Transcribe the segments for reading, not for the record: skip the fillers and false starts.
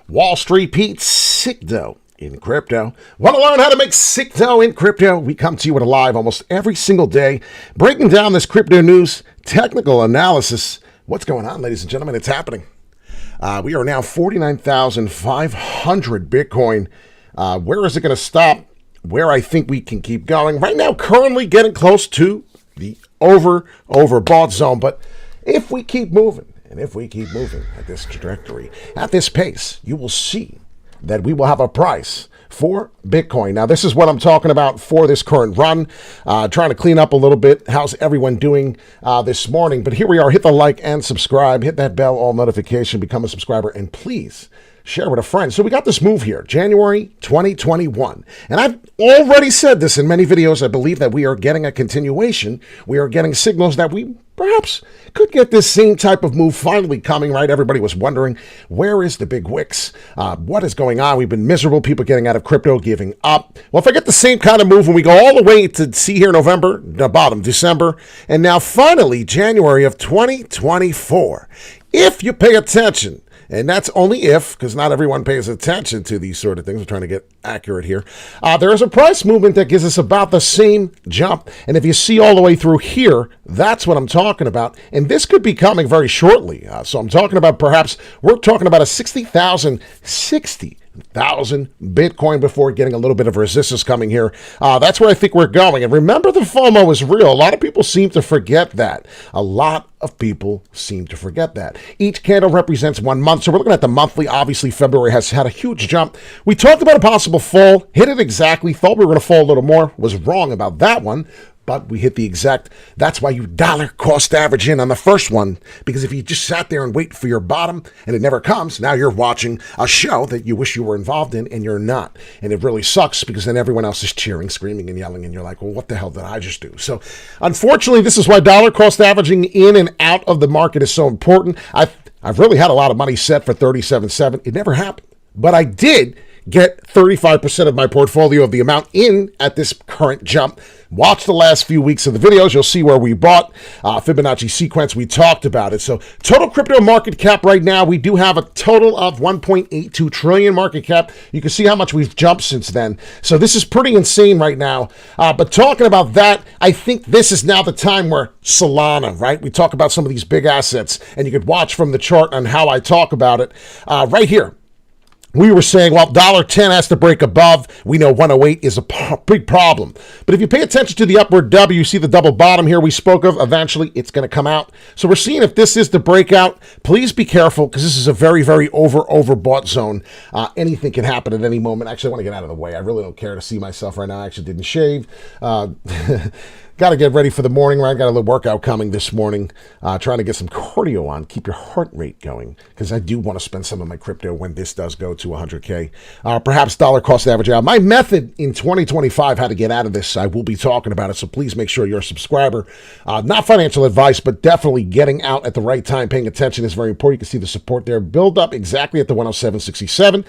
Wall Street Pete, sick dough in crypto. Want to learn how to make sick dough in crypto? We come to you with a live almost every single day, breaking down this crypto news, technical analysis. What's going on, ladies and gentlemen? It's happening. We are now 49,500 Bitcoin. Where is it going to stop? Where I think we can keep going. Right now, currently getting close to the overbought zone. But if we keep moving, and if we keep moving at this trajectory, at this pace, you will see that we will have a price for Bitcoin. Now, this is what I'm talking about for this current run. Trying to clean up a little bit. How's everyone doing this morning? But here we are. Hit the like and subscribe. Hit that bell, all notification. Become a subscriber. And please share with a friend. So we got this move here, January 2021. And I've already said this in many videos. I believe that we are getting a continuation. We are getting signals that we perhaps could get this same type of move finally coming, right? Everybody was wondering, where is the big wicks? What is going on? We've been miserable. People getting out of crypto, giving up. Well, if I get the same kind of move when we go all the way to see here November, the bottom, December, and now finally January of 2024, if you pay attention, and that's only if, because not everyone pays attention to these sort of things. We're trying to get accurate here. There is a price movement that gives us about the same jump. And if you see all the way through here, that's what I'm talking about. And this could be coming very shortly. So I'm talking about we're talking about a 60,000 Bitcoin before getting a little bit of resistance coming here. That's where I think we're going. And remember, the FOMO is real. A lot of people seem to forget that. Each candle represents 1 month. So we're looking at the monthly. Obviously, February has had a huge jump. We talked about a possible fall, hit it exactly, thought we were going to fall a little more, was wrong about that one. But we hit the exact, that's why you dollar cost average in on the first one. Because if you just sat there and wait for your bottom and it never comes, now you're watching a show that you wish you were involved in and you're not. And it really sucks because then everyone else is cheering, screaming, and yelling. And you're like, well, what the hell did I just do? So unfortunately, this is why dollar cost averaging in and out of the market is so important. I've really had a lot of money set for 37.7. It never happened. But I did get 35% of my portfolio of the amount in at this current jump. Watch the last few weeks of the videos. You'll see where we bought Fibonacci sequence. We talked about it. So total crypto market cap right now, we do have a total of 1.82 trillion market cap. You can see how much we've jumped since then. So this is pretty insane right now. But talking about that, I think this is now the time where Solana, right? We talk about some of these big assets, and you could watch from the chart on how I talk about it right here. We were saying, well, $10 has to break above. We know 108 is a big problem. But if you pay attention to the upward W, you see the double bottom here we spoke of. Eventually, it's going to come out. So we're seeing if this is the breakout. Please be careful because this is a very, very overbought zone. Anything can happen at any moment. Actually, I want to get out of the way. I really don't care to see myself right now. I actually didn't shave. Got to get ready for the morning, right? Got a little workout coming this morning. Trying to get some cardio on, keep your heart rate going, because I do want to spend some of my crypto when this does go to 100K. Perhaps dollar cost average out. My method in 2025, how to get out of this, I will be talking about it, so please make sure you're a subscriber. Not financial advice, but definitely getting out at the right time, paying attention is very important. You can see the support there. Build up exactly at the 107.67.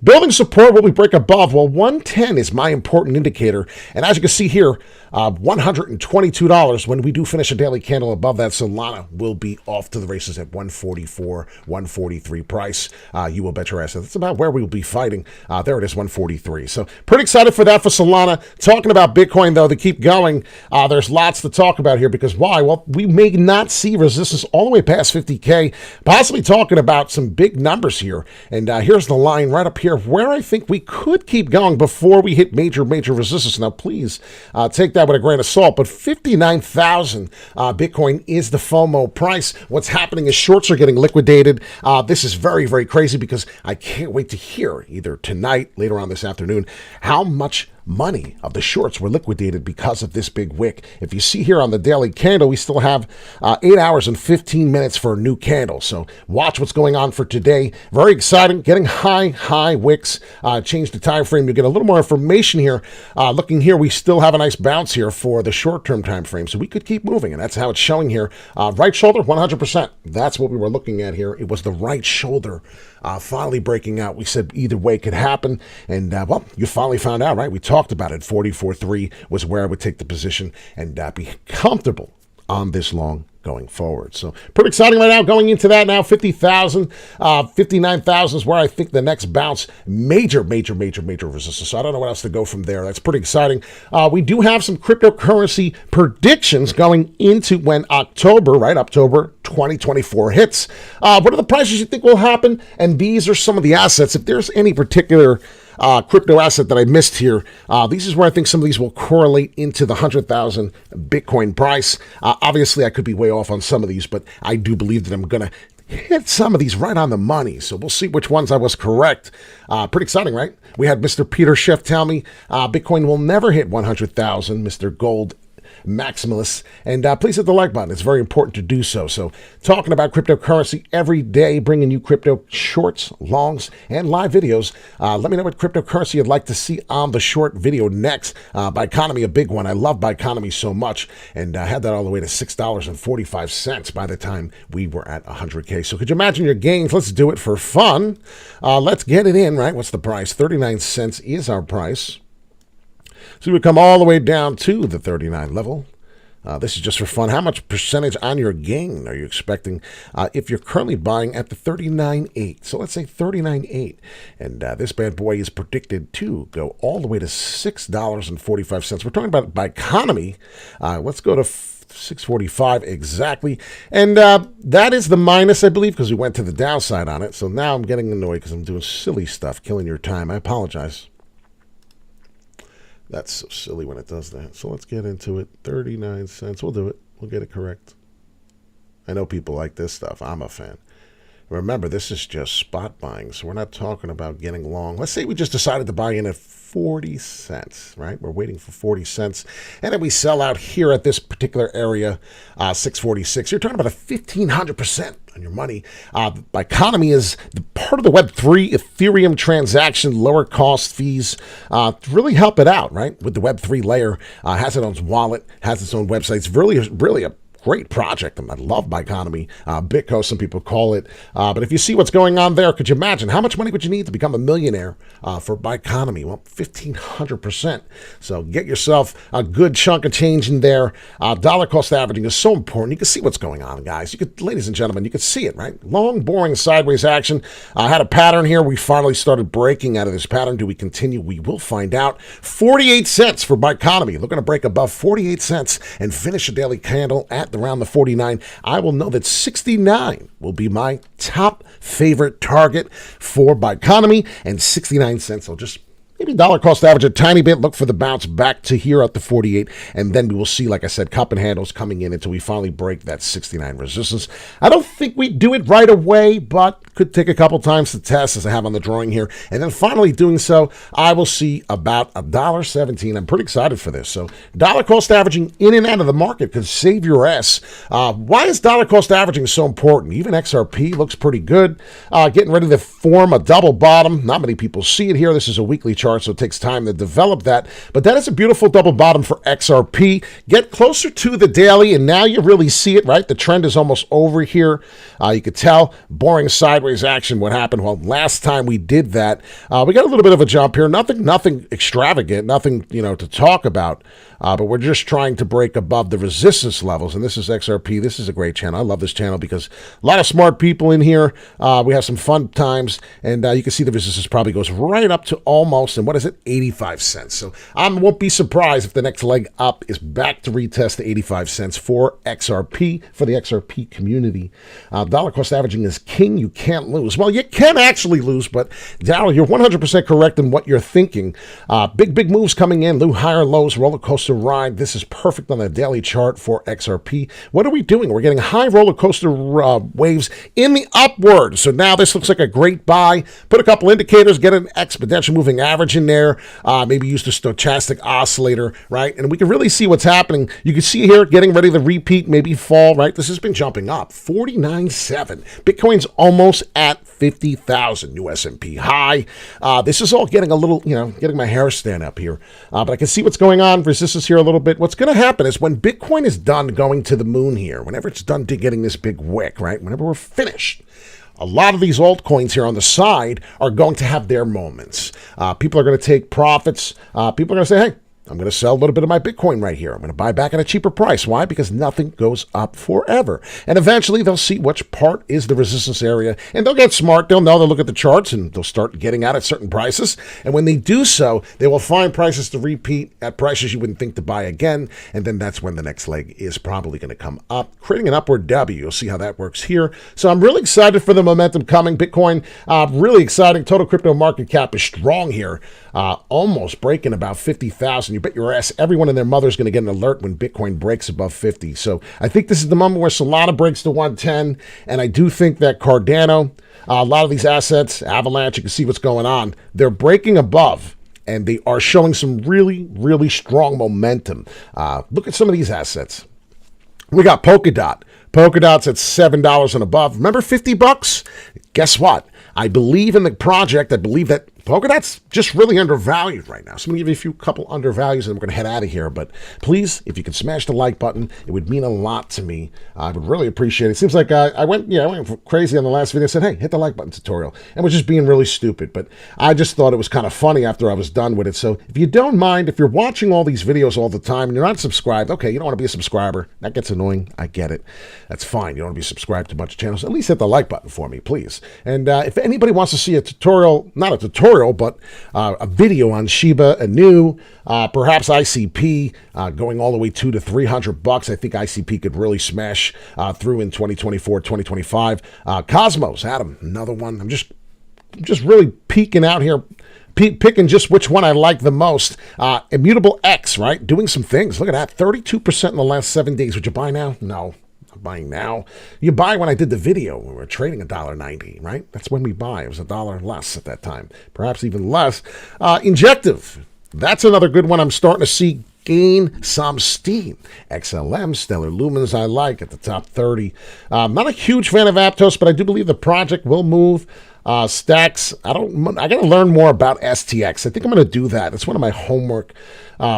Building support, will we break above? Well, 110 is my important indicator. And as you can see here, $122. When we do finish a daily candle above that, Solana will be off to the races at 144, 143 price. You will bet your ass. That's about where we will be fighting. There it is, 143. So pretty excited for that for Solana. Talking about Bitcoin, though, to keep going, there's lots to talk about here because why? Well, we may not see resistance all the way past 50K, possibly talking about some big numbers here. And here's the line right up here where I think we could keep going before we hit major resistance. Now, please take that with a grain of salt, but 59,000 Bitcoin is the FOMO price. What's happening is shorts are getting liquidated. This is very, very crazy because I can't wait to hear either tonight, later on this afternoon, how much money of the shorts were liquidated because of this big wick. If you see here on the daily candle, we still have 8 hours and 15 minutes for a new candle. So watch what's going on for today. Very exciting, getting high wicks. Change the time frame. You get a little more information here. Looking here, we still have a nice bounce here for the short-term time frame. So we could keep moving, and that's how it's showing here. Right shoulder, 100%. That's what we were looking at here. It was the right shoulder finally breaking out. We said either way could happen, and well, you finally found out, right? We talked about it. 44.3 was where I would take the position and be comfortable on this long going forward. So pretty exciting right now going into that now. 50,000, 59,000 is where I think the next bounce, major resistance. So I don't know what else to go from there. That's pretty exciting. We do have some cryptocurrency predictions going into when October 2024 hits. What are the prices you think will happen? And these are some of the assets. If there's any particular crypto asset that I missed here, these is where I think some of these will correlate into the 100,000 Bitcoin price. Obviously, I could be way off on some of these, but I do believe that I'm going to hit some of these right on the money. So we'll see which ones I was correct. Pretty exciting, right? We had Mr. Peter Schiff tell me Bitcoin will never hit 100,000, Mr. Gold Maximalist, and please hit the like button. It's very important to do so. So talking about cryptocurrency every day, bringing you crypto shorts, longs, and live videos. Let me know what cryptocurrency you'd like to see on the short video next. Biconomy, a big one. I love Biconomy so much, and I had that all the way to $6.45 by the time we were at 100K. So could you imagine your gains? Let's do it for fun. Let's get it in, right? What's the price? 39 cents is our price. So we come all the way down to the 39 level. This is just for fun. How much percentage on your gain are you expecting if you're currently buying at the 39.8? So let's say 39.8. And this bad boy is predicted to go all the way to $6.45. We're talking about Biconomy. Let's go to 645 exactly. And that is the minus, I believe, because we went to the downside on it. So now I'm getting annoyed because I'm doing silly stuff, killing your time. I apologize. That's so silly when it does that. So let's get into it. 39 cents. We'll do it. We'll get it correct. I know people like this stuff. I'm a fan. Remember, this is just spot buying, so we're not talking about getting long. Let's say we just decided to buy in at 40 cents, right? We're waiting for 40 cents, and then we sell out here at this particular area, 646. You're talking about a 1,500% on your money. Biconomy is the part of the Web3 Ethereum transaction, lower cost fees, to really help it out, right? With the Web3 layer, has its own wallet, has its own website. It's really a great project, and I love Biconomy. Bitco, some people call it. But if you see what's going on there, could you imagine how much money would you need to become a millionaire for Biconomy? Well, 1,500%. So get yourself a good chunk of change in there. Dollar cost averaging is so important. You can see what's going on, guys. You could, ladies and gentlemen, you could see it, right? Long, boring sideways action. Had a pattern here. We finally started breaking out of this pattern. Do we continue? We will find out. 48 cents for Biconomy. Looking to break above 48 cents and finish a daily candle at around the 49. I will know that 69 will be my top favorite target for Biconomy, and 69 cents. I'll just maybe dollar cost average a tiny bit, look for the bounce back to here at the 48, and then we will see, like I said, cup and handles coming in until we finally break that 69 resistance. I don't think we do it right away, but could take a couple times to test, as I have on the drawing here, and then finally doing so, I will see about $1.17. I'm pretty excited for this. So dollar cost averaging in and out of the market could save your ass. Why is dollar cost averaging so important? Even XRP looks pretty good. Getting ready to form a double bottom. Not many people see it here. This is a weekly chart, so it takes time to develop that, but that is a beautiful double bottom for XRP. Get closer to the daily, and now you really see it, right? The trend is almost over here. You could tell boring sideways action. What happened? Well, last time we did that, we got a little bit of a jump here. Nothing extravagant, nothing to talk about. But we're just trying to break above the resistance levels. And this is XRP. This is a great channel. I love this channel because a lot of smart people in here. We have some fun times. And you can see the resistance probably goes right up to almost, and what is it? 85 cents. So I won't be surprised if the next leg up is back to retest the 85 cents for XRP, for the XRP community. Dollar cost averaging is king. You can't lose. Well, you can actually lose, but Darryl, you're 100% correct in what you're thinking. Big moves coming in. Higher lows, roller coaster ride. This is perfect on the daily chart for XRP. What are we doing? We're getting high roller coaster waves in the upward. So now this looks like a great buy. Put a couple indicators, get an exponential moving average in there. Maybe use the stochastic oscillator, right? And we can really see what's happening. You can see here getting ready to repeat, maybe fall, right? This has been jumping up. 49.7. Bitcoin's almost at 50,000. New S&P high. This is all getting a little, getting my hair stand up here. But I can see what's going on. Resistance here a little bit. What's going to happen is when Bitcoin is done going to the moon here, whenever it's done getting this big wick, right? Whenever we're finished, a lot of these altcoins here on the side are going to have their moments. People are going to take profits. People are going to say, hey, I'm going to sell a little bit of my Bitcoin right here. I'm going to buy back at a cheaper price. Why? Because nothing goes up forever. And eventually they'll see which part is the resistance area, and they'll get smart. They'll know, they'll look at the charts, and they'll start getting out at certain prices. And when they do so, they will find prices to repeat at prices you wouldn't think to buy again. And then that's when the next leg is probably going to come up, creating an upward W. You'll see how that works here. So I'm really excited for the momentum coming. Bitcoin, really exciting. Total crypto market cap is strong here, almost breaking about 50,000. You bet your ass everyone and their mother is going to get an alert when Bitcoin breaks above 50. So I think this is the moment where Solana breaks to 110, and I do think that Cardano, a lot of these assets, Avalanche, you can see what's going on. They're breaking above, and they are showing some really, really strong momentum. Look at some of these assets. We got Polkadot. Polkadot's at $7 and above. Remember $50? Guess what? I believe in the project. I believe that Polkadot's just really undervalued right now. So I'm going to give you a couple undervalues, and we're going to head out of here. But please, if you could smash the like button, it would mean a lot to me. I would really appreciate it. It seems like I went crazy on the last video. I said, hey, hit the like button tutorial. And was just being really stupid. But I just thought it was kind of funny after I was done with it. So if you don't mind, if you're watching all these videos all the time and you're not subscribed, okay, you don't want to be a subscriber. That gets annoying. I get it. That's fine. You don't want to be subscribed to a bunch of channels. At least hit the like button for me, please. And if anybody wants to see a tutorial, not a tutorial, but a video on Shiba Inu, perhaps ICP, going all the way to $300. I think ICP could really smash through in 2024, 2025. Cosmos, Adam, another one. I'm just really peeking out here, picking just which one I like the most. Immutable X, right? Doing some things. Look at that, 32% in the last 7 days. Would you buy now? No. Buying now. You buy when I did the video. We were trading $1.90, right? That's when we buy. It was $1 less at that time, perhaps even less. Injective. That's another good one. I'm starting to see gain some steam. XLM, Stellar Lumens, I like at the top 30. Not a huge fan of Aptos, but I do believe the project will move. Stacks. I got to learn more about STX. I think I'm going to do that. It's one of my homework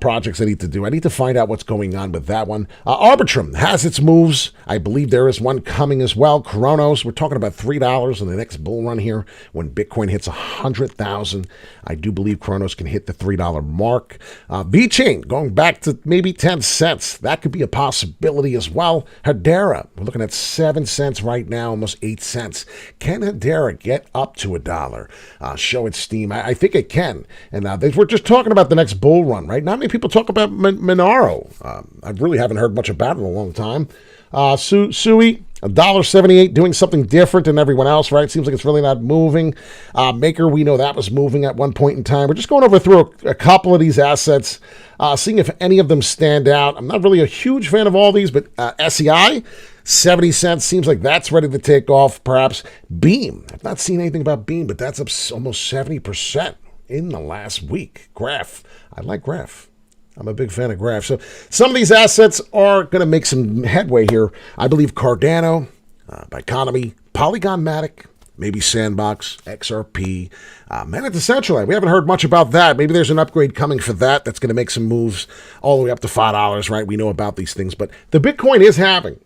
projects I need to do. I need to find out what's going on with that one. Arbitrum has its moves. I believe there is one coming as well. Kronos, we're talking about $3 in the next bull run here when Bitcoin hits 100,000. I do believe Kronos can hit the $3 mark. VeChain, going back to maybe 10 cents. That could be a possibility as well. Hedera, we're looking at 7 cents right now, almost 8 cents. Can Hedera get up to $1? Show its steam. I think it can. And we're just talking about the next bull run, right? Not many people talk about Monero. I really haven't heard much about it in a long time. Sui, $1.78, doing something different than everyone else, right? Seems like it's really not moving. Maker, we know that was moving at one point in time. We're just going through a couple of these assets, seeing if any of them stand out. I'm not really a huge fan of all these, but SEI, 70 cents, seems like that's ready to take off, perhaps. Beam, I've not seen anything about Beam, but that's up almost 70% in the last week. Graph, I like Graph. I'm a big fan of Graph. So some of these assets are going to make some headway here. I believe Cardano, Biconomy, Polygon Matic, maybe Sandbox, XRP, Mana Decentraland. We haven't heard much about that. Maybe there's an upgrade coming for that. That's going to make some moves all the way up to $5, right? We know about these things. But the Bitcoin is coming.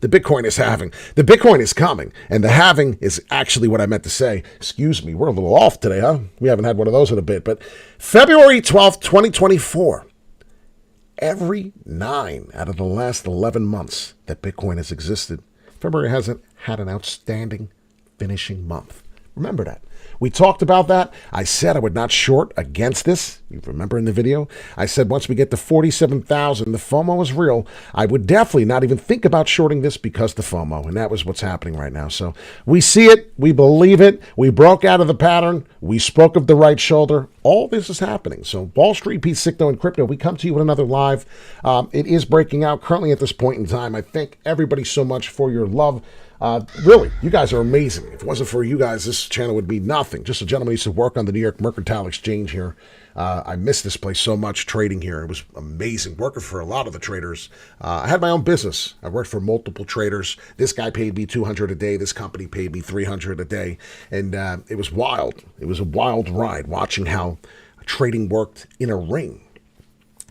The Bitcoin is coming. And the halving is actually what I meant to say. Excuse me, we're a little off today, huh? We haven't had one of those in a bit. But February 12th, 2024, every 9 out of the last 11 months that Bitcoin has existed, February hasn't had an outstanding finishing month. Remember that. We talked about that. I said I would not short against this. You remember in the video? I said once we get to 47,000, the FOMO is real. I would definitely not even think about shorting this because the FOMO, and that was what's happening right now. So we see it. We believe it. We broke out of the pattern. We spoke of the right shoulder. All this is happening. So Wall Street, Pete Sicko, and Crypto, we come to you with another live. It is breaking out currently at this point in time. I thank everybody so much for your love. Really, you guys are amazing. If it wasn't for you guys, this channel would be nothing. Just a gentleman used to work on the New York Mercantile Exchange here. I miss this place so much, trading here. It was amazing, working for a lot of the traders. I had my own business. I worked for multiple traders. This guy paid me $200 a day. This company paid me $300 a day. And it was wild. It was a wild ride watching how trading worked in a ring.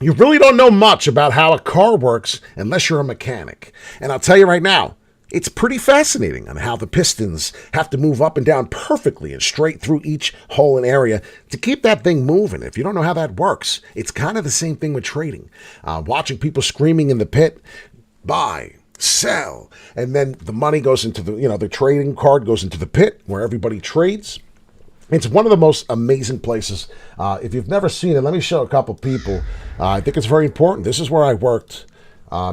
You really don't know much about how a car works unless you're a mechanic. And I'll tell you right now, It's pretty fascinating on how the pistons have to move up and down perfectly and straight through each hole and area to keep that thing moving. If you don't know how that works, it's kind of the same thing with trading. Watching people screaming in the pit, buy, sell, and then the money goes into the trading card goes into the pit where everybody trades. It's one of the most amazing places. If you've never seen it, let me show a couple people. I think it's very important. This is where I worked.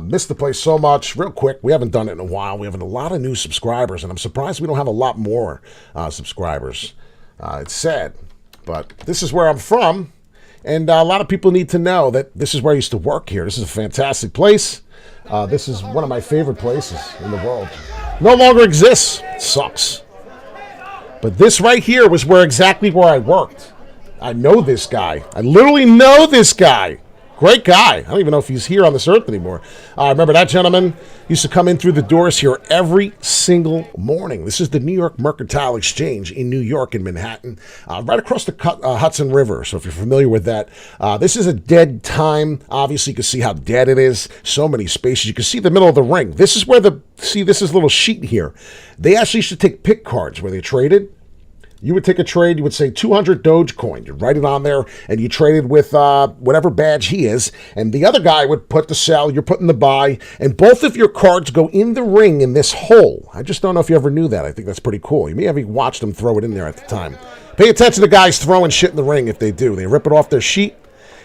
Missed the place so much. Real quick, we haven't done it in a while. We have a lot of new subscribers, and I'm surprised we don't have a lot more subscribers. It's sad, but this is where I'm from, and a lot of people need to know that this is where I used to work here. This is a fantastic place. This is one of my favorite places in the world. No longer exists. It sucks. But this right here was exactly where I worked. I know this guy. I literally know this guy. Great guy. I don't even know if he's here on this earth anymore. I remember that gentleman used to come in through the doors here every single morning. This is the New York Mercantile Exchange in New York in Manhattan, right across the Hudson River. So if you're familiar with that, this is a dead time. Obviously, you can see how dead it is. So many spaces. You can see the middle of the ring. This is where this is a little sheet here. They actually used to take pick cards where they traded. You would take a trade, you would say 200 Dogecoin. You'd write it on there, and you traded with whatever badge he is. And the other guy would put the sell, you're putting the buy, and both of your cards go in the ring in this hole. I just don't know if you ever knew that. I think that's pretty cool. You may have even watched them throw it in there at the time. Pay attention to guys throwing shit in the ring if they do. They rip it off their sheet,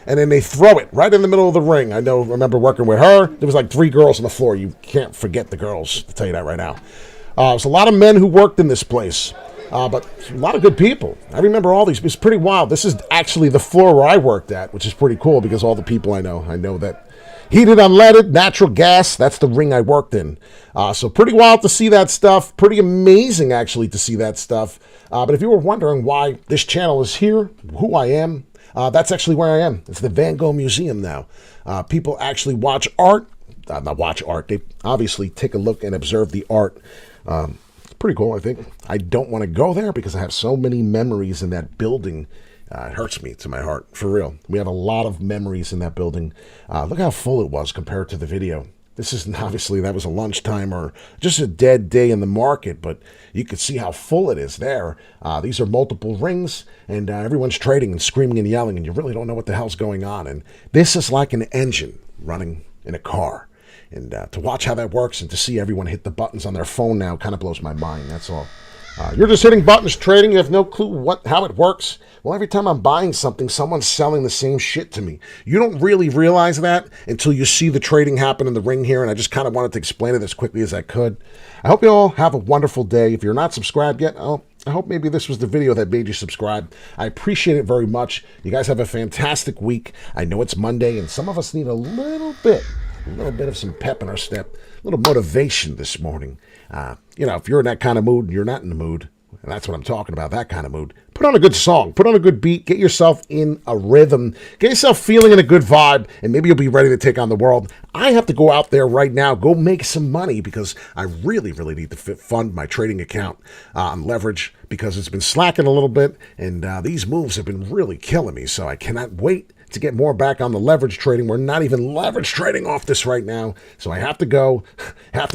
and then they throw it right in the middle of the ring. I remember working with her. There was like 3 girls on the floor. You can't forget the girls, I'll tell you that right now. There's a lot of men who worked in this place. But a lot of good people. I remember all these. It's pretty wild. This is actually the floor where I worked at, which is pretty cool because all the people I know that heated, unleaded, natural gas, that's the ring I worked in. So pretty wild to see that stuff. Pretty amazing, actually, to see that stuff. But if you were wondering why this channel is here, who I am, that's actually where I am. It's the Van Gogh Museum now. People actually watch art. Not watch art. They obviously take a look and observe the art. Pretty cool, I think. I don't want to go there because I have so many memories in that building. It hurts me to my heart, for real. We have a lot of memories in that building. Look how full it was compared to the video. This isn't, obviously, that was a lunchtime or just a dead day in the market, but you could see how full it is there. These are multiple rings, and everyone's trading and screaming and yelling, and you really don't know what the hell's going on. And this is like an engine running in a car. And to watch how that works and to see everyone hit the buttons on their phone now kind of blows my mind, that's all. You're just hitting buttons, trading, you have no clue how it works. Well, every time I'm buying something, someone's selling the same shit to me. You don't really realize that until you see the trading happen in the ring here, and I just kind of wanted to explain it as quickly as I could. I hope you all have a wonderful day. If you're not subscribed yet, I hope maybe this was the video that made you subscribe. I appreciate it very much. You guys have a fantastic week. I know it's Monday, and some of us need a little bit of some pep in our step, a little motivation this morning. If you're in that kind of mood and you're not in the mood, and that's what I'm talking about, that kind of mood, put on a good song, put on a good beat, get yourself in a rhythm, get yourself feeling in a good vibe, and maybe you'll be ready to take on the world. I have to go out there right now, go make some money because I really, really need to fund my trading account on leverage because it's been slacking a little bit, and these moves have been really killing me, so I cannot wait to get more back on the leverage trading. We're not even leverage trading off this right now. So I have to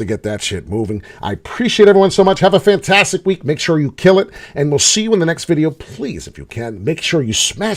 get that shit moving. I appreciate everyone so much. Have a fantastic week. Make sure you kill it. And we'll see you in the next video. Please, if you can, make sure you smash